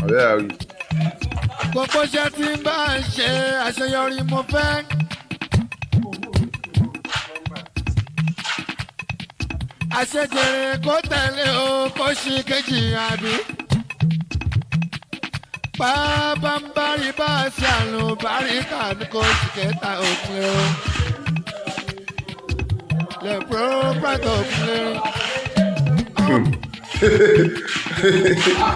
ọ̀rẹ́ àrí. Gbogbo iṣẹ́ tí ń bá ń ṣe àṣeyọrí mo fẹ́. Àṣejèrè kó tẹ̀lé o kó ṣì kejì àbí. Pábánbárí bá ṣe àlùbáríkà ní kó ṣì kẹta òpin o. Le pro prato òpin.